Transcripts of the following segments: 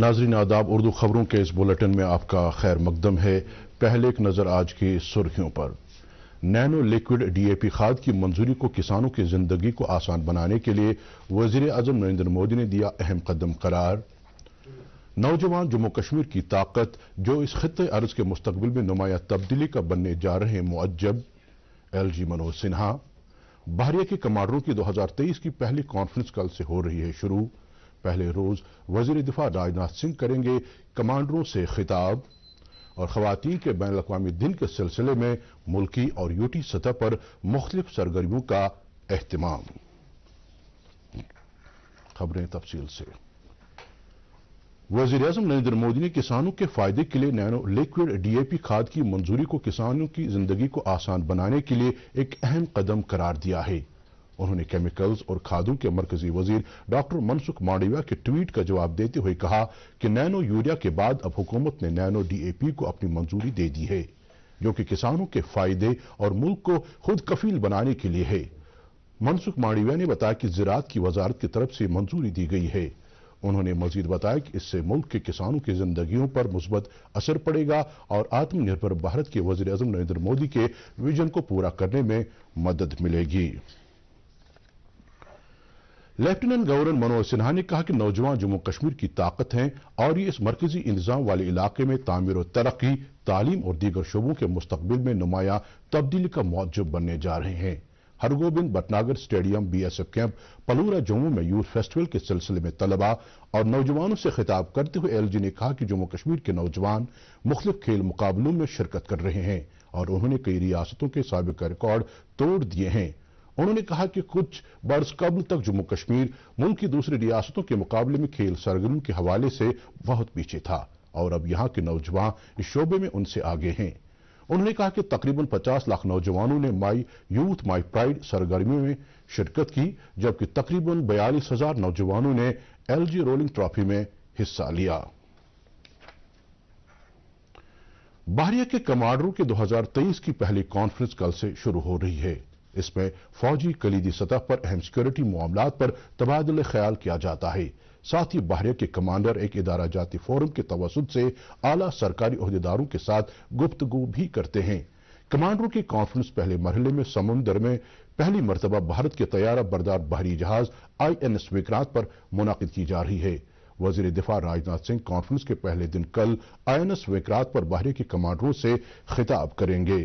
नाज़रीन आदाब, उर्दू खबरों के इस बुलेटिन में आपका खैर मकदम है। पहले एक नज़र आज की सुर्खियों पर। नैनो लिक्विड डीएपी खाद की मंजूरी को किसानों की जिंदगी को आसान बनाने के लिए वज़ीर आज़म नरेंद्र मोदी ने दिया अहम कदम करार। नौजवान जम्मू कश्मीर की ताकत जो इस खित्ते अर्ज के मुस्तकबिल में नुमाया तब्दीली का बनने जा रहे हैं मुअज्जब। एलजी मनोज सिन्हा। बहरिया के कमांडरों की 2023 की पहली कॉन्फ्रेंस कल से हो रही है शुरू। पहले रोज वजीर दिफा राजनाथ सिंह करेंगे कमांडरों से खिताब। और खवातीन के बैन अल-अक़वामी दिन के सिलसिले में मुल्की और यूटी सतह पर मुख्तलिफ सरगर्मियों का एहतमाम। खबरें तफसील से। वज़ीर आज़म नरेंद्र मोदी ने किसानों के फायदे के लिए नैनो लिक्विड डीएपी खाद की मंजूरी को किसानों की जिंदगी को आसान बनाने के लिए एक अहम कदम करार दिया है। उन्होंने केमिकल्स और खादों के मरकजी वजीर डॉक्टर मनसुख मांडविया के ट्वीट का जवाब देते हुए कहा कि नैनो यूरिया के बाद अब हुकूमत ने नैनो डीएपी को अपनी मंजूरी दे दी है, जो कि किसानों के फायदे और मुल्क को खुद कफील बनाने के लिए है। मनसुख मांडविया ने बताया कि ज़राअत की वजारत की तरफ से मंजूरी दी गई है। उन्होंने मजीद बताया कि इससे मुल्क के किसानों की जिंदगियों पर मुस्बत असर पड़ेगा और आत्मनिर्भर भारत के वज़ीर आज़म नरेंद्र मोदी के विजन को पूरा करने में मदद मिलेगी। लेफ्टिनेंट गवर्नर मनोज सिन्हा ने कहा कि नौजवान जम्मू कश्मीर की ताकत हैं और ये इस मरकजी इंतजाम वाले इलाके में तामीर और तरक्की, तालीम और दीगर शोबों के मुस्तकबिल में नुमाया तब्दीली का मौजब बनने जा रहे हैं। Hargobind Bhatnagar stadium BSF camp Palura Jammu में यूथ फेस्टिवल के सिलसिले में तलबा और नौजवानों से खिताब करते हुए एलजी ने कहा कि जम्मू कश्मीर के नौजवान मुख्तलिफ खेल मुकाबलों में शिरकत कर रहे हैं और उन्होंने कई रियासतों के साबिक रिकॉर्ड तोड़ दिए हैं। उन्होंने कहा कि कुछ बरस कबल तक जम्मू कश्मीर मुल्क की दूसरी रियासतों के मुकाबले में खेल सरगर्मियों के हवाले से बहुत पीछे था और अब यहाँ के नौजवान इस शोबे में उनसे आगे हैं। उन्होंने कहा कि तकरीबन 50 लाख नौजवानों ने माई यूथ माई प्राइड सरगर्मियों में शिरकत की, जबकि तकरीबन 42,000 नौजवानों ने एलजी रोलिंग ट्रॉफी में हिस्सा लिया। बहरिया के कमांडरों की 2023 की पहली कॉन्फ्रेंस कल से शुरू हो रही है। इसमें फौजी कलीदी सतह पर अहम सिक्योरिटी मामलात पर तबादले ख्याल किया जाता है। साथ ही बहरिया के कमांडर एक इदारा जाती फोरम के तवसुत से आला सरकारी ओहदेदारों के साथ गुफ्तगू भी करते हैं। कमांडरों की कॉन्फ्रेंस पहले मरहले में समुद्र में पहली मरतबा भारत के तैयारा बरदार बहरी जहाज INS विक्रांत पर मुनाकिद की जा रही है। वजीर दिफा राजनाथ सिंह कॉन्फ्रेंस के पहले दिन कल INS विक्रांत पर बहरिया के कमांडरों से खिताब करेंगे।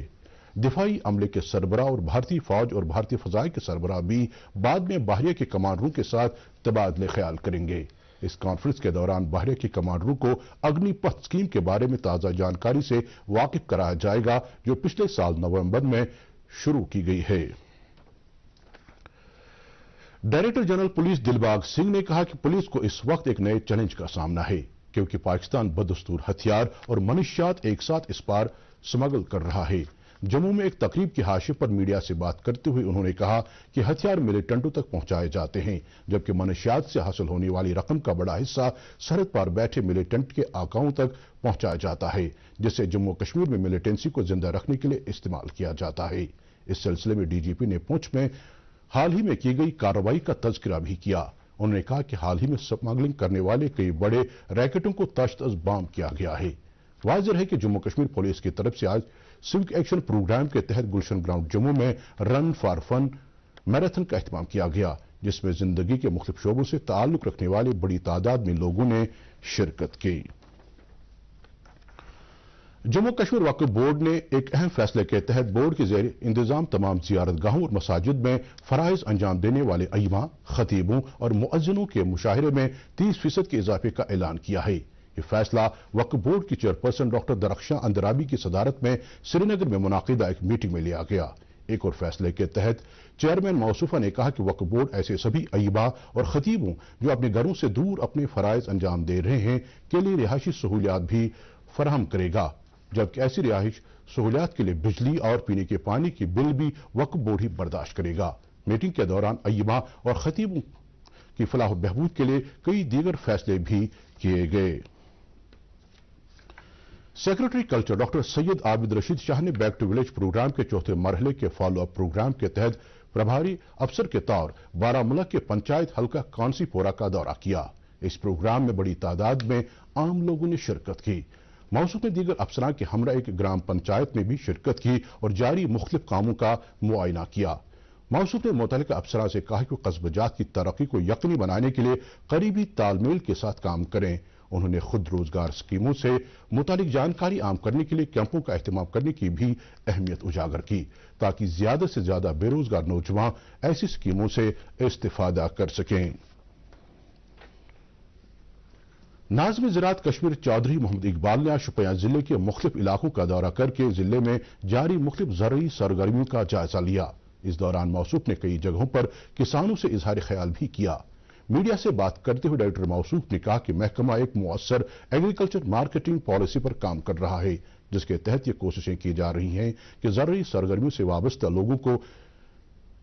दिफाई अमले के सरबराह और भारतीय फौज और भारतीय फजाई के सरबराह भी बाद में बहरिया के कमांडरों के साथ तबादले ख्याल करेंगे। इस कॉन्फ्रेंस के दौरान बहरिया के कमांडरों को अग्निपथ स्कीम के बारे में ताज़ा जानकारी से वाकिफ कराया जाएगा, जो पिछले साल नवंबर में शुरू की गई है। Director general police Dilbag Singh ने कहा कि पुलिस को इस वक्त एक नए चैलेंज का सामना है, क्योंकि पाकिस्तान बदस्तूर हथियार और मनशियात एक साथ इस पार स्मगल कर रहा है। जम्मू में एक तकरीब के हाशिए पर मीडिया से बात करते हुए उन्होंने कहा कि हथियार मिलिटेंटों तक पहुंचाए जाते हैं, जबकि मनशियात से हासिल होने वाली रकम का बड़ा हिस्सा सरहद पार बैठे मिलिटेंट के आकाओं तक पहुंचाया जाता है, जिससे जम्मू कश्मीर में मिलिटेंसी को जिंदा रखने के लिए इस्तेमाल किया जाता है। इस सिलसिले में डीजीपी ने पुंछ में हाल ही में की गई कार्रवाई का तज़किरा भी किया। उन्होंने कहा कि हाल ही में स्मगलिंग करने वाले कई बड़े रैकेटों को तश्त बाम किया गया है। वाज़ेह है कि जम्मू कश्मीर पुलिस की तरफ से आज सिविक एक्शन प्रोग्राम के तहत गुलशन ग्राउंड जम्मू में रन फॉर फन मैराथन का एहतमाम किया गया, जिसमें जिंदगी के मुख्तलिफ शोबों से ताल्लुक रखने वाले बड़ी तादाद में लोगों ने शिरकत की। जम्मू कश्मीर वक्फ बोर्ड ने एक अहम फैसले के तहत बोर्ड के ज़ेर इंतजाम तमाम जियारतगाहों और मसाजिद में फराइज अंजाम देने वाले अइमा, खतीबों और मुअज्जिनों के मुशाहिरे में 30% के इजाफे का ऐलान किया है। ये फैसला वक्फ बोर्ड की चेयरपर्सन डॉक्टर दरख्शां अंदराबी की सदारत में श्रीनगर में मुनाकिदा एक मीटिंग में लिया गया। एक और फैसले के तहत चेयरमैन मौसूफा ने कहा कि वक्फ बोर्ड ऐसे सभी अइबा और खतीबों जो अपने घरों से दूर अपने फराइज अंजाम दे रहे हैं के लिए रिहायशी सहूलियात भी फराहम करेगा, जबकि ऐसी रिहाइश सहूलियात के लिए बिजली और पीने के पानी की बिल भी वक्फ बोर्ड ही बर्दाश्त करेगा। मीटिंग के दौरान अइबा और खतीबों की फलाह बहबूद के लिए कई दीगर फैसले भी किए गए। Secretary culture doctor Syed Abid Rashid Shah ने बैक टू विलेज प्रोग्राम के चौथे मरहले के फॉलो अप प्रोग्राम के तहत प्रभारी अफसर के तौर बारामूला के पंचायत हल्का कांसीपोरा का दौरा किया। इस प्रोग्राम में बड़ी तादाद में आम लोगों ने शिरकत की। मौसूफ ने दीगर अफसरान के हमरा एक ग्राम पंचायत में भी शिरकत की और जारी मुख्तलिफ कामों का मुआयना किया। मौसूफ ने मुतल्लिका अफसरान से कहा कि वो कस्ब जात की तरक्की को यकीनी बनाने के लिए करीबी तालमेल के साथ काम करें। उन्होंने खुद रोजगार स्कीमों से मुतालिक जानकारी आम करने के लिए कैंपों का एहतमाम करने की भी अहमियत उजागर की, ताकि ज्यादा से ज्यादा बेरोजगार नौजवान ऐसी स्कीमों से इस्तिफादा कर सकें। नाज़िम ज़राअत कश्मीर चौधरी मोहम्मद इकबाल ने आज शोपियां जिले के मुख्तलिफ इलाकों का दौरा करके जिले में जारी मुख्तलिफ ज़रूरी सरगर्मियों का जायजा लिया। इस दौरान मौसूफ ने कई जगहों पर किसानों से इजहार ख्याल भी किया। मीडिया से बात करते हुए डॉक्टर मौसूफ ने कहा कि महकमा एक मुअस्सर एग्रीकल्चर मार्केटिंग पॉलिसी पर काम कर रहा है, जिसके तहत ये कोशिशें की जा रही हैं कि ज़रूरी सरगर्मियों से वाबस्ता लोगों को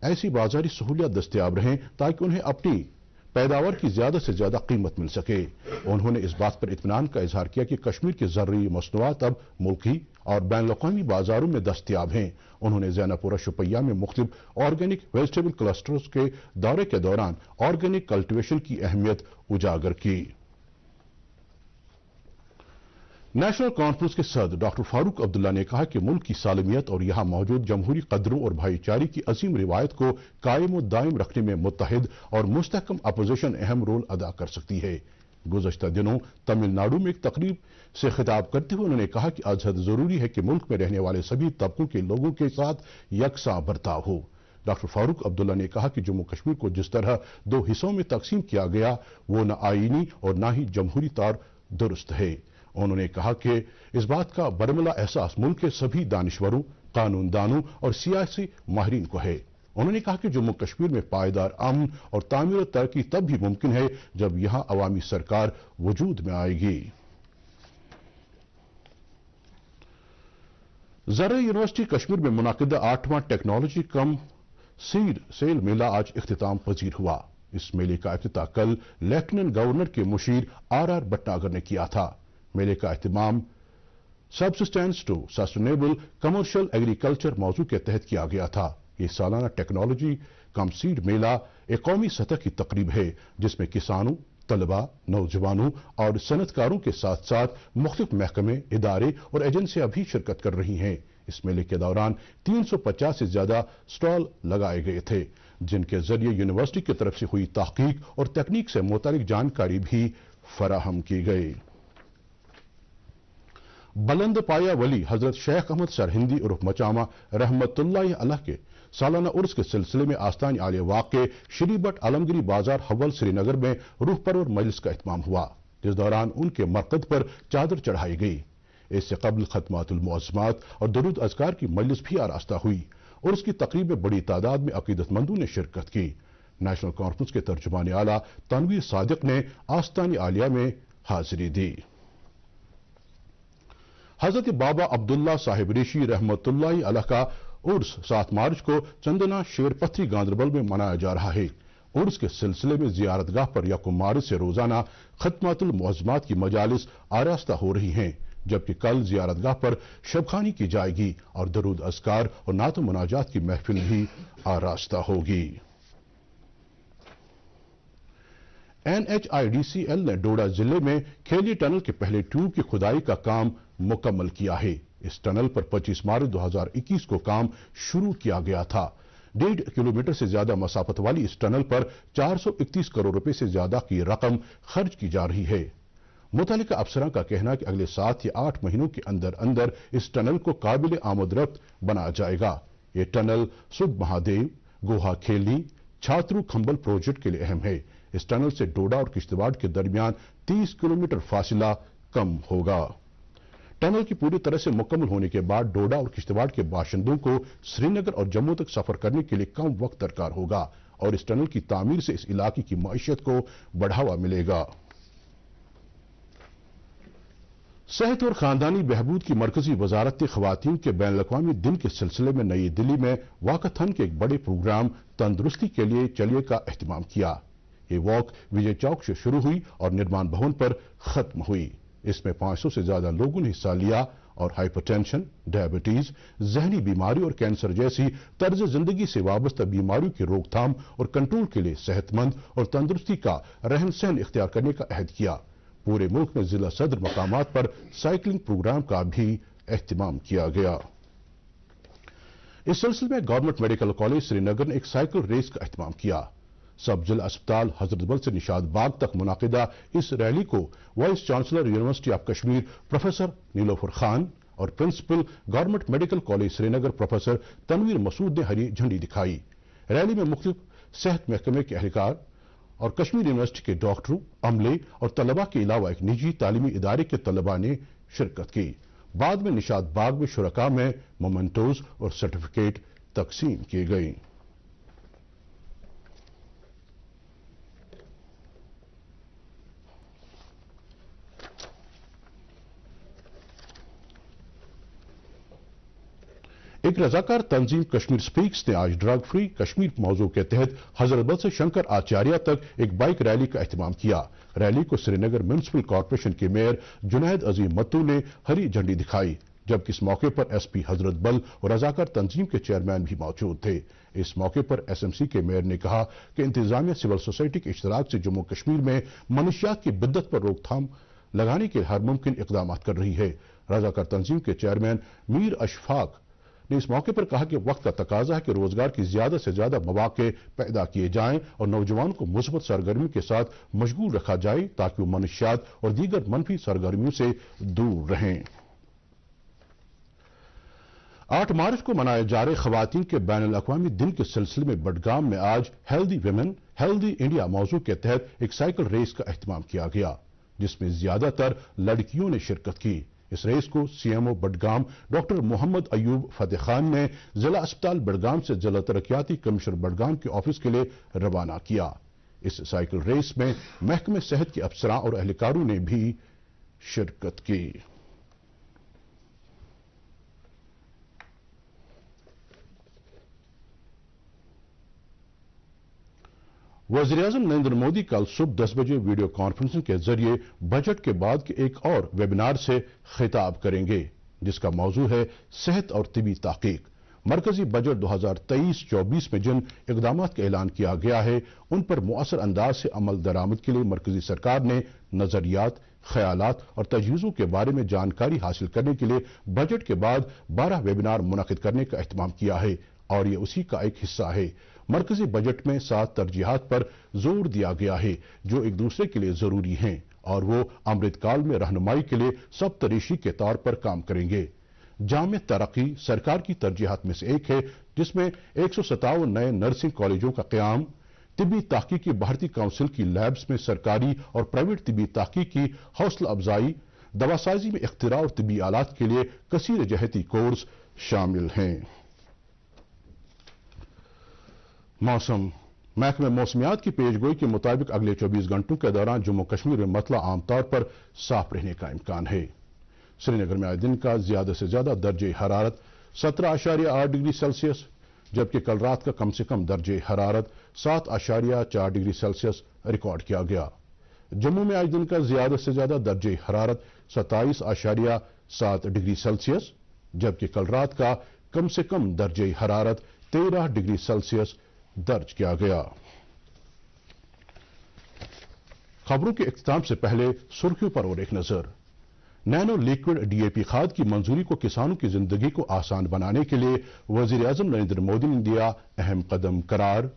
ऐसी बाजारी सहूलियत दस्तयाब रहें ताकि उन्हें अपनी पैदावार की ज्यादा से ज्यादा कीमत मिल सके। उन्होंने इस बात पर इत्मीनान का इजहार किया कि कश्मीर की ज़रूरी मसनूआत अब मुल्की और बैन अवी बाजारों में दस्तयाब हैं। उन्होंने ज़ैनापुरा शोपियां में मुख्तलिफ ऑर्गेनिक वेजिटेबल क्लस्टर्स के दौरे के दौरान ऑर्गेनिक कल्टिवेशन की अहमियत उजागर की। नेशनल कॉन्फ्रेंस के सदर डॉक्टर फारूक अब्दुल्ला ने कहा कि मुल्क की सालमियत और यहां मौजूद जमहूरी कदरों और भाईचारे की अजीम रिवायत को कायम दायम रखने में मुत्तहिद और मुस्तहकम अपोजिशन अहम रोल अदा कर सकती है। गुज़श्ता दिनों तमिलनाडु में एक तकरीब से खिताब करते हुए उन्होंने कहा कि आज हद जरूरी है कि मुल्क में रहने वाले सभी तबकों के लोगों के साथ यकसा बर्ताव हो। डॉक्टर फारूक अब्दुल्ला ने कहा कि जम्मू कश्मीर को जिस तरह दो हिस्सों में तकसीम किया गया वो न आईनी और न ही जमहूरी तौर दुरुस्त है। उन्होंने कहा कि इस बात का बरमला एहसास मुल्क के सभी दानिश्वरों, कानूनदानों और सियासी माहिरीन को है। उन्होंने कहा कि जम्मू कश्मीर में पायदार अमन और तामीर और तरक्की तब भी मुमकिन है जब यहां अवामी सरकार वजूद में आएगी। ज़राअत यूनिवर्सिटी कश्मीर में मुनाकिदा 8वां टेक्नोलॉजी कम सीड सेल मेला आज इख्तिताम पजीर हुआ। इस मेले का इफ्तिताह कल लेफ्टिनेंट गवर्नर के मुशीर आर भटनागर ने किया था। मेले का एहतमाम subsistence to sustainable commercial agriculture मौजू के तहत किया गया था। ये सालाना टेक्नोलॉजी कम सीड मेला एक कौमी सतह की तकरीब है जिसमें किसानों, तलबा, नौजवानों और सनतकारों के साथ साथ मुख्तलिफ महकमे, इदारे और एजेंसियां भी शिरकत कर रही हैं। इस मेले के दौरान 350 से ज्यादा स्टॉल लगाए गए थे, जिनके जरिए यूनिवर्सिटी की तरफ से हुई तहकीक और तकनीक से मुतालिक जानकारी भी फराहम की गई। बुलंद पाया वली हजरत शेख अहमद सरहिंदी उर्फ मचामा रहमतुल्लाह अलैह के सालाना उर्स के सिलसिले में आस्तान आलिया वाक़े श्री भट आलमगिरी बाजार हव्वल श्रीनगर में रूह परवर मजलिस का इत्माम हुआ, जिस दौरान उनके मरकद पर चादर चढ़ाई गई। इससे कबल खत्मातुल मुअज़्ज़मात और दुरूद अज़कार की मजलिस भी आरास्ता हुई और उसकी तकरीब में बड़ी तादाद में अकीदतमंदों ने शिरकत की। नेशनल कॉन्फ्रेंस के तर्जुमान आला तनवीर सादिक ने आस्तान आलिया में हाजिरी दी। हजरत बाबा अब्दुल्ला साहिब रिशी रहमतुल्लाह अलैह का उर्स 7 मार्च को चंदना शेरपथरी गांदरबल में मनाया जा रहा है। उर्स के सिलसिले में जियारतगाह पर 1 मार्च से रोजाना खत्मातुल मुअज़्ज़मात की मजालिस आरास्ता हो रही हैं, जबकि कल जियारतगाह पर शबखानी की जाएगी और दरूद अज़कार और नात मुनाजात की महफिल भी आरास्ता होगी। NHIDCL ने डोडा जिले में खेली टनल के पहले ट्यूब की खुदाई का काम मुकम्मल किया है। इस टनल पर 25 मार्च 2021 को काम शुरू किया गया था। 1.5 किलोमीटर से ज्यादा मसाफत वाली इस टनल पर 431 करोड़ रुपए से ज्यादा की रकम खर्च की जा रही है। मुतल्लिका अफसरान का कहना है कि अगले 7 या 8 महीनों के अंदर अंदर इस टनल को काबिल आमदरफ्त बनाया जाएगा। ये टनल सुध महादेव, गोहा खेली, छात्रू खंबल प्रोजेक्ट के लिए अहम है। इस टनल से डोडा और किश्तवाड़ के दरमियान 30 किलोमीटर फासला कम होगा। टनल की पूरी तरह से मुकम्मल होने के बाद डोडा और किश्तवाड़ के बाशिंदों को श्रीनगर और जम्मू तक सफर करने के लिए कम वक्त दरकार होगा और इस टनल की तामीर से इस इलाके की मईशत को बढ़ावा मिलेगा। सेहत और खानदानी बहबूद की मरकजी वजारत ने खवातीन के बैन अवी दिन के सिलसिले में नई दिल्ली में वाकाथन के एक बड़े प्रोग्राम तंदुरुस्ती के लिए चलिए का एहतमाम किया। ये वॉक विजय चौक से शुरू हुई और निर्माण भवन पर खत्म हुई। इसमें 500 से ज्यादा लोगों ने हिस्सा लिया और हाइपरटेंशन, डायबिटीज, जहनी बीमारी और कैंसर जैसी तर्ज जिंदगी से वाबस्ता बीमारियों की रोकथाम और कंट्रोल के लिए सेहतमंद और तंदुरुस्ती का रहन सहन इख्तियार करने का अहद किया। पूरे मुल्क में जिला सदर मकामात पर साइकिलिंग प्रोग्राम का भी एहतमाम किया गया। इस सिलसिले में गवर्नमेंट मेडिकल कॉलेज श्रीनगर ने एक साइकिल रेस का एहतमाम किया। सब जिला अस्पताल हजरतबल से निशात बाग तक मुनाकिदा इस रैली को vice chancellor university of Kashmir professor Nilofar Khan और principal government medical college Srinagar professor Tanveer Masood ने हरी झंडी दिखाई। रैली में मुख्तलिफ सेहत महकमे के एहलकार और कश्मीर यूनिवर्सिटी के डॉक्टरों, अमले और तलबा के अलावा एक निजी तालीमी इदारे के तलबा ने शिरकत की। बाद में निशात बाग में शुरका में मोमेंटोज और सर्टिफिकेट तकसीम किए गए। एक रजाकार तंजीम कश्मीर स्पीक्स ने आज ड्रग फ्री कश्मीर मौजू के तहत हजरतबल से शंकर आचार्य तक एक बाइक रैली का एहतमाम किया। रैली को श्रीनगर म्युनिसिपल कॉर्पोरेशन के मेयर जुनैद अजीम मत्तू ने हरी झंडी दिखाई, जबकि इस मौके पर एसपी हजरतबल और रजाकार तंजीम के चेयरमैन भी मौजूद थे। इस मौके पर एसएमसी के मेयर ने कहा कि इंतजामिया सिविल सोसाइटी के इश्तराक से जम्मू कश्मीर में मनशियात की बिद्दत पर रोकथाम लगाने के हर मुमकिन इकदाम कर रही है। रजाकार तंजीम के चेयरमैन मीर अशफाक ने इस मौके पर कहा कि वक्त का तकाजा है कि रोजगार की ज्यादा से ज्यादा मौके पैदा किए जाएं और नौजवानों को मुस्बत सरगर्मियों के साथ मशगूल रखा जाए ताकि वो मनशियात और दीगर मनफी सरगर्मियों से दूर रहें। 8 मार्च को मनाए जा रहे खवातीन के बैनुल अक़वामी दिन के सिलसिले में बडगाम में आज हेल्दी विमेन हेल्दी इंडिया मौजू के तहत एक साइकिल रेस का एहतमाम किया गया, जिसमें ज्यादातर लड़कियों ने शिरकत की। इस रेस को सीएमओ बडगाम डॉक्टर मोहम्मद अयूब फतेह खान ने जिला अस्पताल बडगाम से जिला तरक्याती कमिश्नर बडगाम के ऑफिस के लिए रवाना किया। इस साइकिल रेस में महकमे सेहत के अफसरान और एहलकारों ने भी शिरकत की। वज़ीर-ए-आज़म नरेंद्र मोदी कल सुबह 10 बजे वीडियो कॉन्फ्रेंसिंग के जरिए बजट के बाद के एक और वेबिनार से खिताब करेंगे, जिसका मौजू है सेहत और तिबी तहकीक। मरकजी बजट 2023-24 में जिन इकदामात का ऐलान किया गया है उन पर मुअस्सर अंदाज से अमल दरामद के लिए मरकजी सरकार ने नजरियात, ख्यालात और तजवीज़ों के बारे में जानकारी हासिल करने के लिए बजट के बाद 12 वेबिनार मुनक़िद करने का एहतमाम किया है और ये उसी का एक हिस्सा है। मरकजी बजट में 7 तरजीहात पर जोर दिया गया है जो एक दूसरे के लिए जरूरी हैं और वो अमृतकाल में रहनुमाई के लिए सब तरीशी के तौर पर काम करेंगे। जामे तरक्की सरकार की तरजीहात में से एक है, जिसमें 157 नए नर्सिंग कॉलेजों का क़याम, तिबी तहकीकी भारतीय काउंसिल की लैब्स में सरकारी और प्राइवेट तिबी तहकीकी हौसला अफजाई, दवासाजी में इख्तिरा और तिबी आलात के लिए कसीर जहती कोर्स शामिल हैं। मौसम महकमे मौसमियात की पेशगोई के मुताबिक अगले 24 घंटों के दौरान जम्मू कश्मीर में मतला आमतौर पर साफ रहने का इम्कान है। श्रीनगर में आज दिन का ज्यादा से ज्यादा दर्जे हरारत 17.8 डिग्री सेल्सियस, जबकि कल रात का कम से कम दर्जे हरारत 7.4 डिग्री सेल्सियस रिकॉर्ड किया गया। जम्मू में आज दिन का ज्यादा से ज्यादा दर्जे हरारत 27.7 डिग्री सेल्सियस, जबकि कल रात का कम से कम दर्जे हरारत 13 डिग्री सेल्सियस दर्ज किया गया। खबरों के इख्तिताम से पहले सुर्खियों पर और एक नजर। नैनो लिक्विड डीएपी खाद की मंजूरी को किसानों की जिंदगी को आसान बनाने के लिए वज़ीर-ए-आज़म नरेंद्र मोदी ने दिया अहम कदम करार।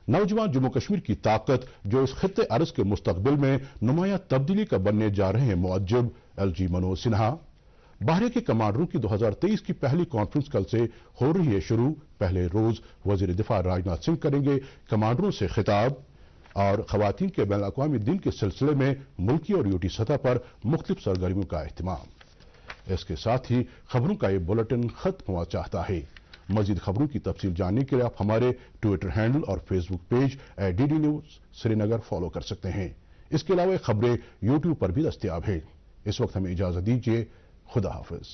नौजवान जम्मू कश्मीर की ताकत जो इस खित्ते अर्ज के मुस्तकबिल में नुमाया तब्दीली का बनने जा रहे हैं, मुअज्जब एलजी मनोज सिन्हा। बहरे के कमांडरों की 2023 की पहली कॉन्फ्रेंस कल से हो रही है शुरू। पहले रोज वजीर दिफा राजनाथ सिंह करेंगे कमांडरों से खिताब और खवातीन के बैनुल अक़वामी दिन के सिलसिले में मुल्की और यूटी सतह पर मुख्तलिफ सरगर्मियों का एहतमाम। इसके साथ ही खबरों का ये बुलेटिन खत्म हुआ चाहता है। मजीद खबरों की तफसील जानने के लिए आप हमारे ट्विटर हैंडल और Facebook page @DD news Srinagar follow कर सकते हैं। इसके अलावा खबरें यूट्यूब पर भी दस्तयाब है। इस वक्त हमें इजाजत दीजिए। खुदा हाफिज।